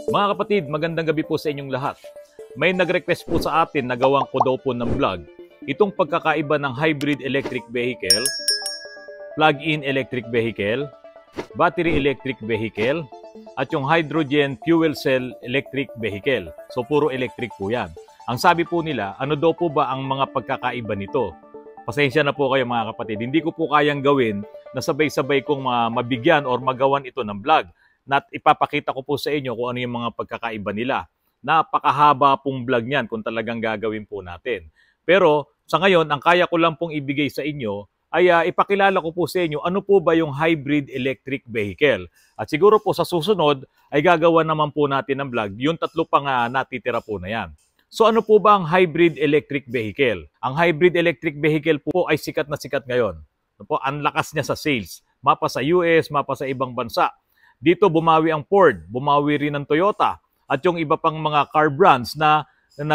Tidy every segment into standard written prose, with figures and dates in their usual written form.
Mga kapatid, magandang gabi po sa inyong lahat. May nag-request po sa atin na gawang ko daw po ng vlog itong pagkakaiba ng hybrid electric vehicle, plug-in electric vehicle, battery electric vehicle, at yung hydrogen fuel cell electric vehicle. So puro electric po yan. Ang sabi po nila, ano daw po ba ang mga pagkakaiba nito? Pasensya na po kayo mga kapatid, hindi ko po kayang gawin na sabay-sabay kong mabigyan or magawan ito ng vlog. Na ipapakita ko po sa inyo kung ano yung mga pagkakaiba nila. Napakahaba pong vlog niyan kung talagang gagawin po natin. Pero sa ngayon, ang kaya ko lang pong ibigay sa inyo ay ipakilala ko po sa inyo ano po ba yung hybrid electric vehicle. At siguro po sa susunod ay gagawa naman po natin ng vlog yung tatlo pang natitira po na yan. So ano po ba ang hybrid electric vehicle? Ang hybrid electric vehicle po ay sikat na sikat ngayon. Ang lakas niya sa sales. Mapa sa US, mapa sa ibang bansa. Dito bumawi ang Ford, bumawi rin ang Toyota at yung iba pang mga car brands na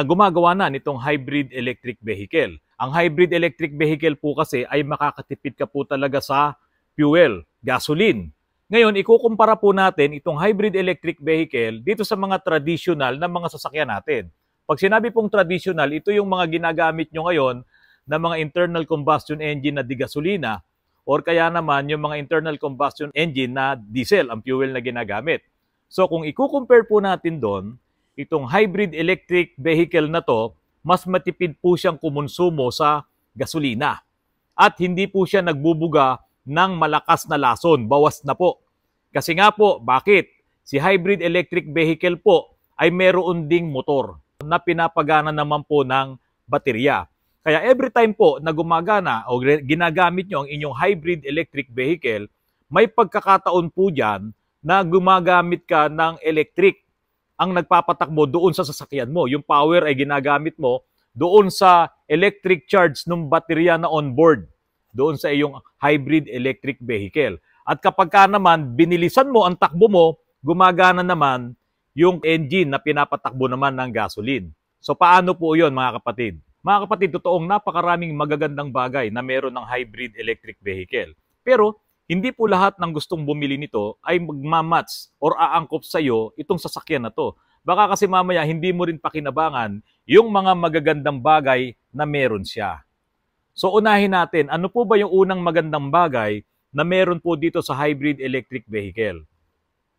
gumagawa na nitong hybrid electric vehicle. Ang hybrid electric vehicle po kasi ay makakatipid ka po talaga sa fuel, gasoline. Ngayon, ikukumpara po natin itong hybrid electric vehicle dito sa mga traditional na mga sasakyan natin. Pag sinabi pong traditional, ito yung mga ginagamit nyo ngayon na mga internal combustion engine na digasolina or kaya naman yung mga internal combustion engine na diesel ang fuel na ginagamit. So kung i-compare po natin doon, itong hybrid electric vehicle na to, mas matipid po siyang kumonsumo sa gasolina. At hindi po siya nagbubuga ng malakas na lason, bawas na po. Kasi nga po, bakit? Si hybrid electric vehicle po ay meron ding motor na pinapagana naman po ng baterya. Kaya every time po na gumagana o ginagamit nyo ang inyong hybrid electric vehicle, may pagkakataon po dyan na gumagamit ka ng electric ang nagpapatakbo doon sa sasakyan mo. Yung power ay ginagamit mo doon sa electric charge ng baterya na onboard, doon sa iyong hybrid electric vehicle. At kapag ka naman binilisan mo ang takbo mo, gumagana naman yung engine na pinapatakbo naman ng gasoline. So paano po yun mga kapatid? Mga kapatid, totoong napakaraming magagandang bagay na meron ng hybrid electric vehicle. Pero hindi po lahat ng gustong bumili nito ay magmamatch or aangkop sa iyo itong sasakyan na to. Baka kasi mamaya hindi mo rin pakinabangan yung mga magagandang bagay na meron siya. So unahin natin, ano po ba yung unang magandang bagay na meron po dito sa hybrid electric vehicle?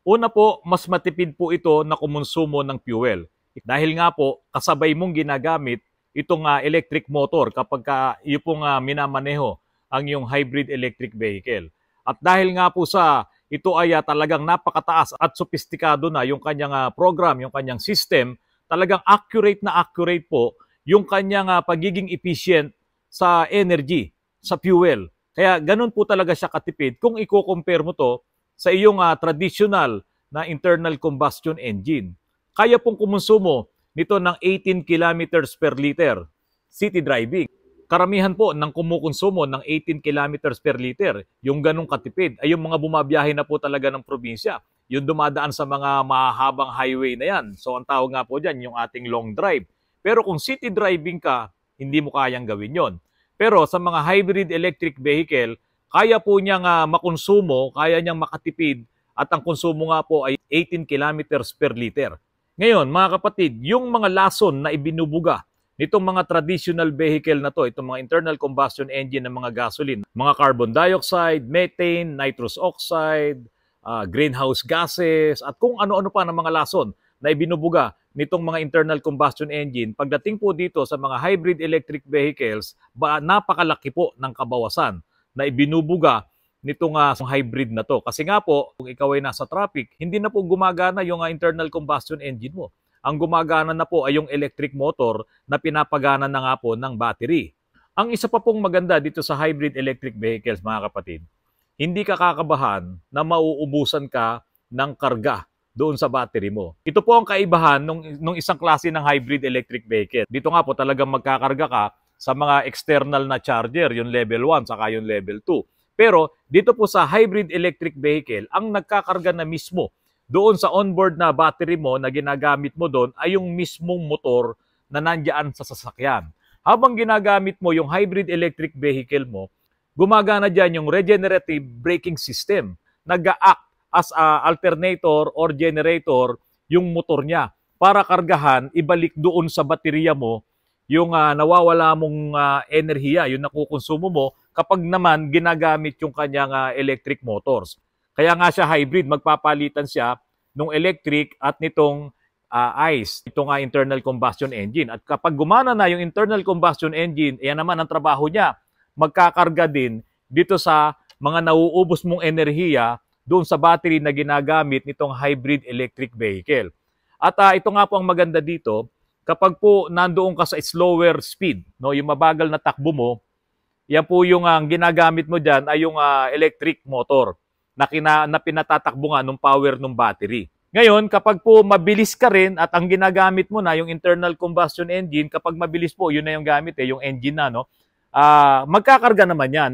Una po, mas matipid po ito na kumonsumo ng fuel. Dahil nga po, kasabay mong ginagamit itong electric motor kapag yung pong minamaneho ang yung hybrid electric vehicle. At dahil nga po sa ito ay talagang napakataas at sophisticado na yung kanyang program, yung kanyang system, talagang accurate po yung kanyang pagiging efficient sa energy, sa fuel. Kaya ganun po talaga siya katipid kung i-compare mo to sa iyong traditional na internal combustion engine. Kaya pong kumonsumo nito ng 18 kilometers per liter, city driving. Karamihan po ng kumukonsumo ng 18 kilometers per liter, yung ganong katipid, ay yung mga bumabiyahe na po talaga ng probinsya. Yung dumadaan sa mga mahabang highway na yan. So ang tawag nga po dyan, yung ating long drive. Pero kung city driving ka, hindi mo kayang gawin yon. Pero sa mga hybrid electric vehicle, kaya po niyang makonsumo, kaya niyang makatipid, at ang konsumo nga po ay 18 kilometers per liter. Ngayon, mga kapatid, yung mga lason na ibinubuga nitong mga traditional vehicle na to, itong mga internal combustion engine ng mga gasoline, mga carbon dioxide, methane, nitrous oxide, greenhouse gases, at kung ano-ano pa ng mga lason na ibinubuga nitong mga internal combustion engine, pagdating po dito sa mga hybrid electric vehicles, napakalaki po ng kabawasan na ibinubuga nitong hybrid na to. Kasi nga po, kung ikaw ay nasa traffic, hindi na po gumagana yung internal combustion engine mo. Ang gumagana na po ay yung electric motor na pinapagana na nga po ng battery. Ang isa pa pong maganda dito sa hybrid electric vehicles, mga kapatid, hindi ka kakabahan na mauubusan ka ng karga doon sa battery mo. Ito po ang kaibahan nung isang klase ng hybrid electric vehicle. Dito nga po talagang magkakarga ka sa mga external na charger, yung level 1 saka yung level 2. Pero dito po sa hybrid electric vehicle, ang nagkakarga na mismo doon sa onboard na battery mo na ginagamit mo doon ay yung mismong motor na nandiyan sa sasakyan. Habang ginagamit mo yung hybrid electric vehicle mo, gumagana dyan yung regenerative braking system. Nag-a-act as a alternator or generator yung motor niya para kargahan, ibalik doon sa baterya mo yung nawawala mong enerhiya, yung nakukonsumo mo kapag naman ginagamit yung kanyang electric motors. Kaya nga siya hybrid, magpapalitan siya nung electric at nitong ICE, ito nga internal combustion engine. At kapag gumana na yung internal combustion engine, yan naman ang trabaho niya. Magkakarga din dito sa mga nauubos mong enerhiya doon sa battery na ginagamit nitong hybrid electric vehicle. At ito nga po ang maganda dito, kapag po nandoon ka sa slower speed, no, yung mabagal na takbo mo, yan po yung ginagamit mo dyan ay yung electric motor na pinatatakbo nga ng power ng battery. Ngayon, kapag po mabilis ka rin at ang ginagamit mo na yung internal combustion engine, kapag mabilis po, yun na yung gamit yung engine na, no? Magkakarga naman yan.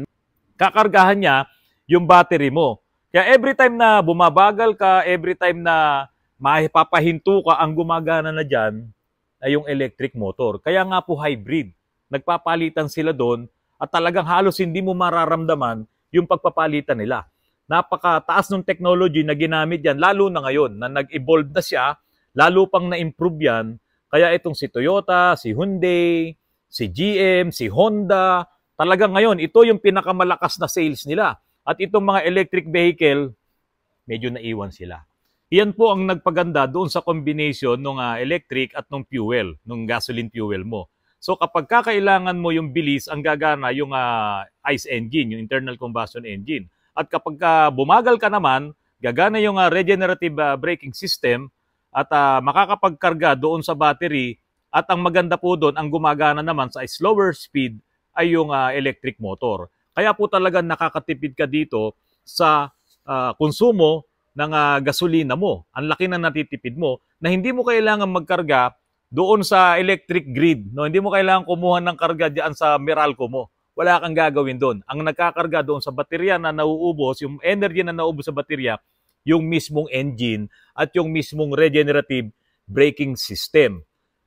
Kakargahan niya yung battery mo. Kaya every time na bumabagal ka, every time na mapapahinto ka, ang gumagana na dyan ay yung electric motor. Kaya nga po hybrid. Nagpapalitan sila doon at talagang halos hindi mo mararamdaman yung pagpapalitan nila. Napakataas ng technology na ginamit yan, lalo na ngayon na nag-evolve na siya, lalo pang na-improve yan. Kaya itong si Toyota, si Hyundai, si GM, si Honda, talagang ngayon, ito yung pinakamalakas na sales nila. At itong mga electric vehicle, medyo naiwan sila. Iyan po ang nagpaganda doon sa combination ng electric at ng fuel, ng gasoline fuel mo. So kapag kakailangan mo yung bilis, ang gagana yung ICE engine, yung internal combustion engine. At kapag bumagal ka naman, gagana yung regenerative braking system at makakapagkarga doon sa battery. At ang maganda po doon, ang gumagana naman sa slower speed ay yung electric motor. Kaya po talaga nakakatipid ka dito sa konsumo ng gasolina mo. Ang laki na natitipid mo na hindi mo kailangan magkarga doon sa electric grid. No? Hindi mo kailangan kumuha ng karga diyan sa Meralco mo. Wala kang gagawin doon. Ang nagkakarga doon sa baterya na nauubos, yung energy na nauubos sa baterya, yung mismong engine at yung mismong regenerative braking system.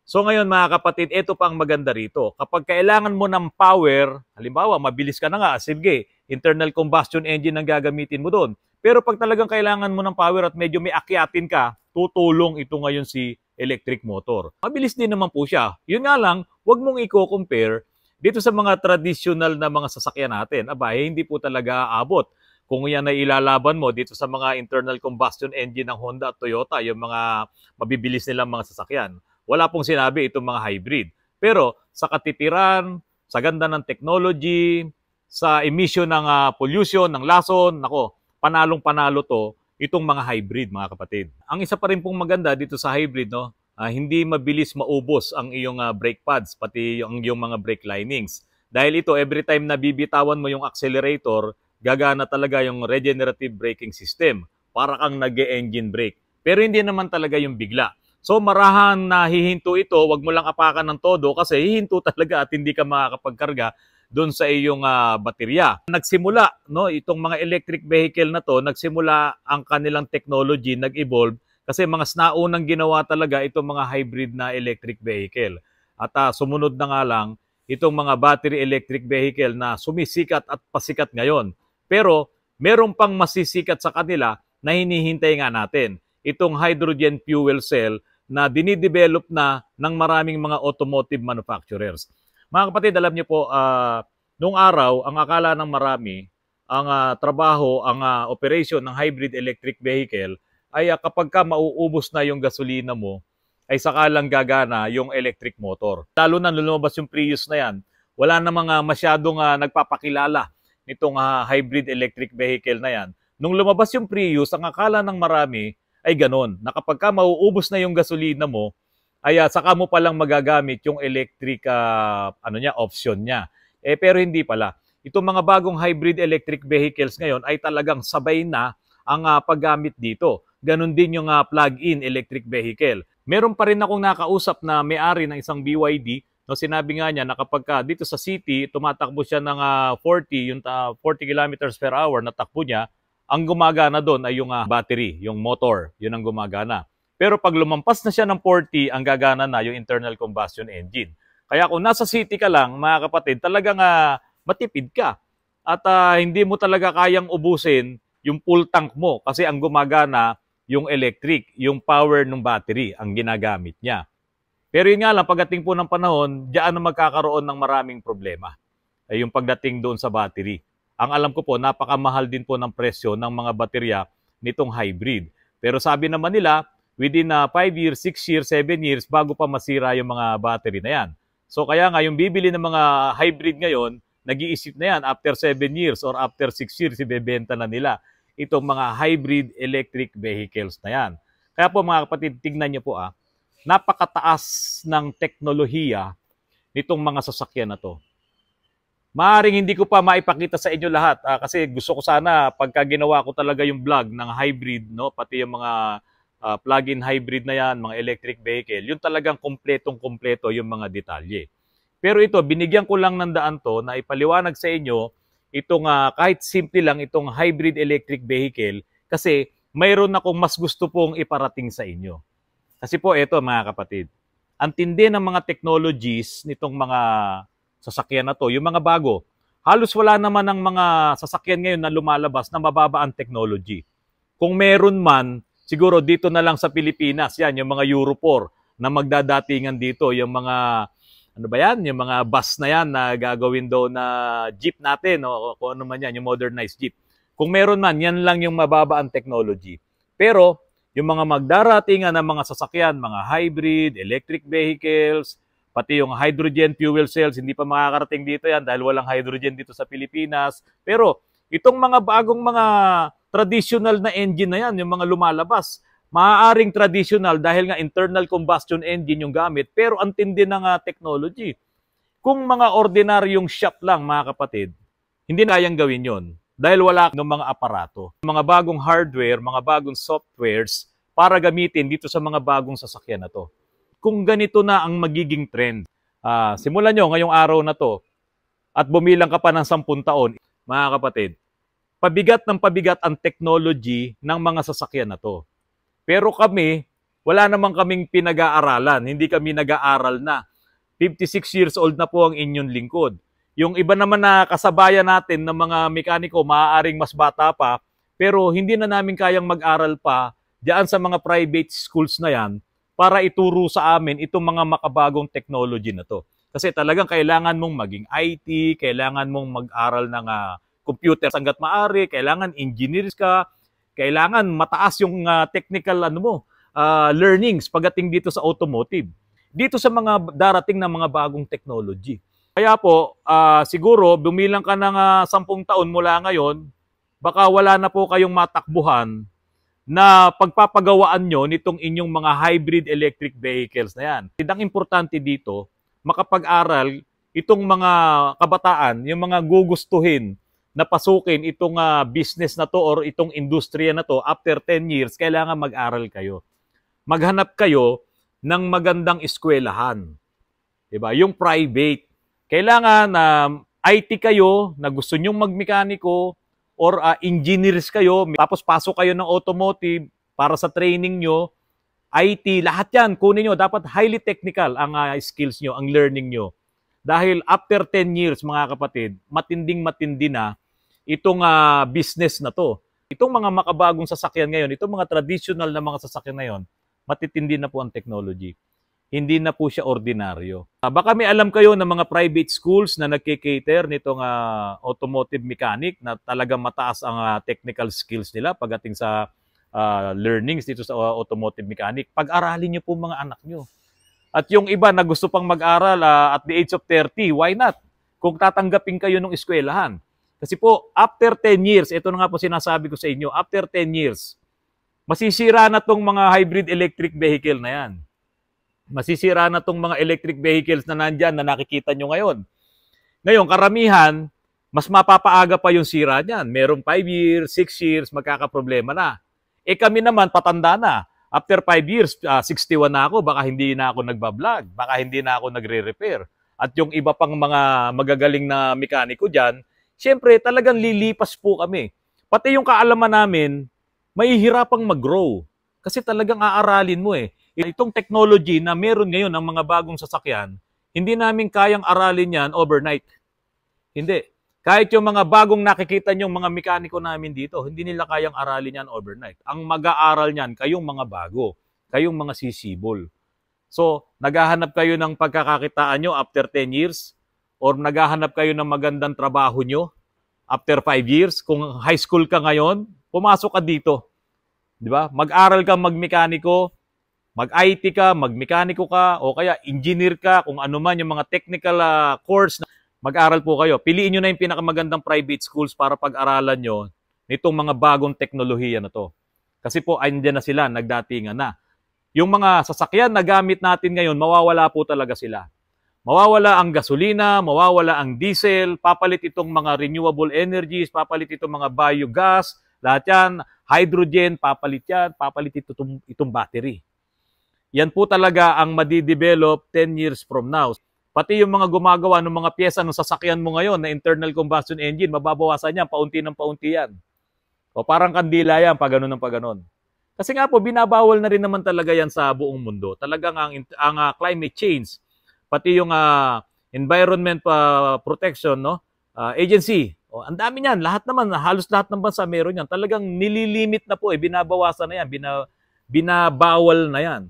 So ngayon mga kapatid, ito pa ang maganda rito. Kapag kailangan mo ng power, halimbawa mabilis ka na nga, sige, internal combustion engine ang gagamitin mo doon. Pero pag talagang kailangan mo ng power at medyo may akyatin ka, tutulong ito ngayon si electric motor. Mabilis din naman po siya. Yun nga lang, huwag mong i-compare dito sa mga traditional na mga sasakyan natin. Aba, hindi po talaga aabot. Kung yan ay ilalaban mo dito sa mga internal combustion engine ng Honda at Toyota, yung mga mabibilis nilang mga sasakyan. Wala pong sinabi itong mga hybrid. Pero sa katipiran, sa ganda ng technology, sa emission ng pollution, ng lason, nako, panalong-panalo to itong mga hybrid, mga kapatid. Ang isa pa rin pong maganda dito sa hybrid, no, hindi mabilis maubos ang iyong brake pads, pati ang iyong mga brake linings. Dahil ito, every time na bibitawan mo yung accelerator, gagana talaga yung regenerative braking system. Para kang nag-engine brake. Pero hindi naman talaga yung bigla. So marahan na hihinto ito, wag mo lang apakan ng todo kasi hihinto talaga at hindi ka makakapagkarga doon sa iyong baterya. Nagsimula, no, itong mga electric vehicle na to, nagsimula ang kanilang technology, nag-evolve kasi mga naunang ginawa talaga itong mga hybrid na electric vehicle. At sumunod na nga lang itong mga battery electric vehicle na sumisikat at pasikat ngayon. Pero meron pang masisikat sa kanila na hinihintay nga natin. Itong hydrogen fuel cell na dinidevelop na ng maraming mga automotive manufacturers. Mga kapatid, alam niyo po, noong araw, ang akala ng marami, ang trabaho, ang operation ng hybrid electric vehicle ay kapag ka mauubos na yung gasolina mo, ay saka lang gagana yung electric motor. Lalo na lumabas yung Prius na yan, wala namang masyadong nagpapakilala nitong hybrid electric vehicle na yan. Nung lumabas yung Prius, ang akala ng marami ay ganon, na kapag ka mauubos na yung gasolina mo, ay saka mo palang magagamit yung electric option niya. Pero hindi pala. Itong mga bagong hybrid electric vehicles ngayon ay talagang sabay na ang paggamit dito. Ganon din yung plug-in electric vehicle. Meron pa rin akong nakausap na may-ari ng isang BYD. No, sinabi nga niya na kapag dito sa city, tumatakbo siya ng 40 kilometers per hour na takbo niya, ang gumagana doon ay yung battery, yung motor, yun ang gumagana. Pero pag lumampas na siya ng 40, ang gagana na yung internal combustion engine. Kaya kung nasa city ka lang, mga kapatid, talagang matipid ka. At hindi mo talaga kayang ubusin yung full tank mo kasi ang gumagana yung electric, yung power ng battery ang ginagamit niya. Pero yun nga lang, pagdating po ng panahon, diyan na magkakaroon ng maraming problema. Ay yung pagdating doon sa battery. Ang alam ko po, napakamahal din po ng presyo ng mga baterya nitong hybrid. Pero sabi naman nila, within 5 years, 6 years, 7 years, bago pa masira yung mga battery na yan. So kaya nga, yung bibili ng mga hybrid ngayon, nag-iisip na yan, after 7 years or after 6 years, ibebenta na nila itong mga hybrid electric vehicles na yan. Kaya po mga kapatid, tignan niyo po napakataas ng teknolohiya nitong mga sasakyan na to. Maaring hindi ko pa maipakita sa inyo lahat kasi gusto ko sana pagka ginawa ko talaga yung vlog ng hybrid, no, pati yung mga plug-in hybrid na yan, mga electric vehicle, yung talagang kompletong-kompleto yung mga detalye. Pero ito, binigyan ko lang ng daan to na ipaliwanag sa inyo itong kahit simple lang itong hybrid electric vehicle kasi mayroon akong mas gusto pong iparating sa inyo. Kasi po ito mga kapatid, ang tindi ng mga technologies nitong mga sasakyan na to, yung mga bago, halos wala naman ng mga sasakyan ngayon na lumalabas na mababa ang technology. Kung meron man, siguro dito na lang sa Pilipinas, yan, yung mga Euro 4 na magdadatingan dito, yung mga, ano ba yan, yung mga bus na yan na gagawin daw na jeep natin, o kung ano man yan, yung modernized jeep. Kung meron man, yan lang yung mababa ang technology. Pero, yung mga magdaratingan ng mga sasakyan, mga hybrid, electric vehicles, pati yung hydrogen fuel cells, hindi pa makakarating dito yan dahil walang hydrogen dito sa Pilipinas. Pero itong mga bagong mga traditional na engine na yan, yung mga lumalabas, maaaring traditional dahil nga internal combustion engine yung gamit, pero ang tindi ng technology. Kung mga ordinaryong shop lang, mga kapatid, hindi na kayang gawin yon dahil wala ng mga aparato. Mga bagong hardware, mga bagong softwares para gamitin dito sa mga bagong sasakyan na to. Kung ganito na ang magiging trend, simulan nyo ngayong araw na to at bumilang ka pa ng 10 taon, mga kapatid, pabigat ng pabigat ang technology ng mga sasakyan na to. Pero kami, wala naman kaming pinag-aaralan, hindi kami nag-aaral na. 56 years old na po ang inyong lingkod. Yung iba naman na kasabayan natin ng mga mekaniko, maaaring mas bata pa, pero hindi na namin kayang mag-aral pa diyan sa mga private schools na yan, para ituro sa amin itong mga makabagong technology na to. Kasi talagang kailangan mong maging IT, kailangan mong mag-aral ng computer hanggat maaari, kailangan engineers ka, kailangan mataas yung technical learnings pagdating dito sa automotive. Dito sa mga darating na mga bagong technology. Kaya po, siguro bumilang ka ng 10 taon mula ngayon, baka wala na po kayong matakbuhan na pagpapagawaan nyo nitong inyong mga hybrid electric vehicles na yan. Ang importante dito, makapag-aral itong mga kabataan, yung mga gugustuhin na pasukin itong business na to or itong industriya na to after 10 years, kailangan mag-aral kayo. Maghanap kayo ng magandang eskwelahan. Diba? Yung private. Kailangan IT kayo na gusto nyong magmekaniko, or engineers kayo, tapos pasok kayo ng automotive para sa training nyo, IT, lahat yan, kunin nyo. Dapat highly technical ang skills nyo, ang learning nyo. Dahil after 10 years, mga kapatid, matinding-matindi na itong business na to. Itong mga makabagong sasakyan ngayon, itong mga traditional na mga sasakyan ngayon, matitindi na po ang technology. Hindi na po siya ordinaryo. Baka may alam kayo ng mga private schools na nagkikater nitong automotive mechanic na talagang mataas ang technical skills nila pagdating sa learnings dito sa automotive mechanic. Pag-aralin niyo po mga anak niyo. At yung iba na gusto pang mag-aral at the age of 30, why not? Kung tatanggapin kayo ng eskwelahan. Kasi po, after 10 years, ito na nga po sinasabi ko sa inyo, after 10 years, masisira na tong mga hybrid electric vehicle na yan. Masisira na tong mga electric vehicles na nandyan na nakikita nyo ngayon. Ngayon, karamihan, mas mapapaaga pa yung sira niyan. Merong 5 years, 6 years, magkakaproblema na. Kami naman, patanda na. After 5 years, 61 na ako, baka hindi na ako nagbablog, baka hindi na ako nagre-repair. At yung iba pang mga magagaling na mekaniko dyan, syempre talagang lilipas po kami. Pati yung kaalaman namin, mahihirapang mag-grow. Kasi talagang aaralin mo Itong technology na meron ngayon ng mga bagong sasakyan, hindi namin kayang aralin yan overnight. Hindi. Kahit yung mga bagong nakikita nyong mga mekaniko namin dito, hindi nila kayang aralin yan overnight. Ang mag-aaral niyan, kayong mga bago, kayong mga sisibol. So, naghahanap kayo ng pagkakakitaan nyo after 10 years or naghahanap kayo ng magandang trabaho nyo after 5 years. Kung high school ka ngayon, pumasok ka dito. Di ba? Mag-aral ka magmekaniko, mag-IT ka, magmekaniko ka, o kaya engineer ka, kung ano man yung mga technical course. Mag-aral po kayo. Piliin nyo na yung pinakamagandang private schools para pag-aralan nyo nitong mga bagong teknolohiya na to. Kasi po, andyan na sila, nagdatingan na. Yung mga sasakyan na gamit natin ngayon, mawawala po talaga sila. Mawawala ang gasolina, mawawala ang diesel, papalit itong mga renewable energies, papalit itong mga biogas, lahat yan, hydrogen, papalit yan, papalit itong battery. Yan po talaga ang madidevelop 10 years from now. Pati yung mga gumagawa ng mga pyesa ng sasakyan mo ngayon na internal combustion engine, mababawasan yan, paunti ng paunti yan. O parang kandila yan, pag ganun ng pag ganun. Kasi nga po, binabawal na rin naman talaga yan sa buong mundo. Talagang ang climate change, pati yung environment protection agency, ang dami niyan, lahat naman, halos lahat ng bansa meron yan. Talagang nililimit na po, binabawasan na yan, binabawal na yan.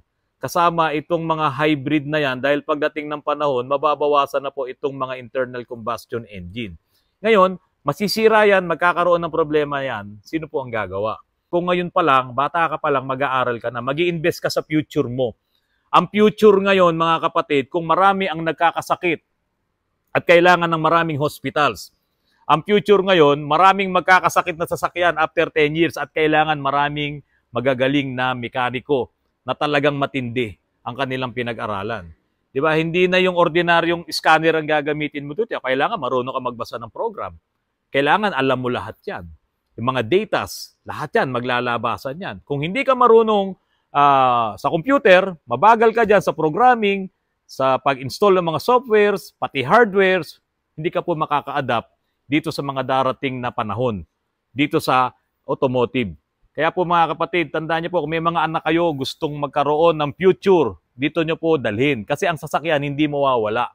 Kasama itong mga hybrid na yan dahil pagdating ng panahon, mababawasan na po itong mga internal combustion engine. Ngayon, masisira yan, magkakaroon ng problema yan, sino po ang gagawa? Kung ngayon pa lang, bata ka pa lang, mag-aaral ka na, mag-i-invest ka sa future mo. Ang future ngayon, mga kapatid, kung marami ang nagkakasakit at kailangan ng maraming hospitals. Ang future ngayon, maraming magkakasakit na sasakyan after 10 years at kailangan maraming magagaling na mekaniko na talagang matindi ang kanilang pinag-aralan. Di ba? Hindi na yung ordinaryong scanner ang gagamitin mo dito. Kailangan marunong ka magbasa ng program. Kailangan alam mo lahat yan. Yung mga datas, lahat yan, maglalabasan yan. Kung hindi ka marunong sa computer, mabagal ka dyan sa programming, sa pag-install ng mga softwares, pati hardwares, hindi ka po makaka-adapt dito sa mga darating na panahon, dito sa automotive. Kaya po mga kapatid, tandaan niyo po, kung may mga anak kayo gustong magkaroon ng future, dito niyo po dalhin. Kasi ang sasakyan hindi mawawala.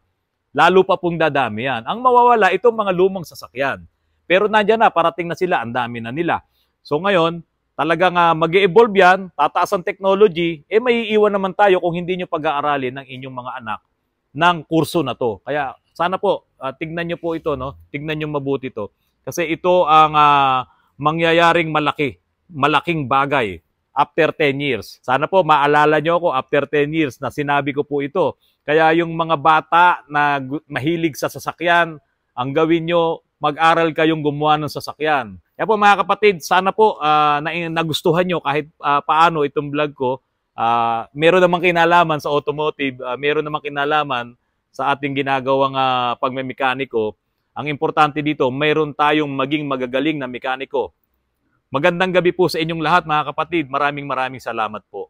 Lalo pa pong dadami yan. Ang mawawala, itong mga lumang sasakyan. Pero nandiyan na, parating na sila, ang dami na nila. So ngayon, talagang mag-e-evolve yan, tataas ang technology, may iiwan naman tayo kung hindi nyo pag-aaralin ng inyong mga anak ng kurso na to. Kaya sana po, tignan nyo po ito, tignan nyo mabuti to. Kasi ito ang mangyayaring malaking bagay after 10 years. Sana po maalala nyo ako after 10 years na sinabi ko po ito. Kaya yung mga bata na mahilig sa sasakyan, ang gawin nyo, mag-aral kayong gumawa ng sasakyan. Kaya po mga kapatid, sana po nagustuhan nyo kahit paano itong vlog ko. Meron namang kinalaman sa automotive, meron namang kinalaman sa ating ginagawang pagmemekaniko. Ang importante dito, meron tayong maging magagaling na mekaniko. Magandang gabi po sa inyong lahat mga kapatid. Maraming salamat po.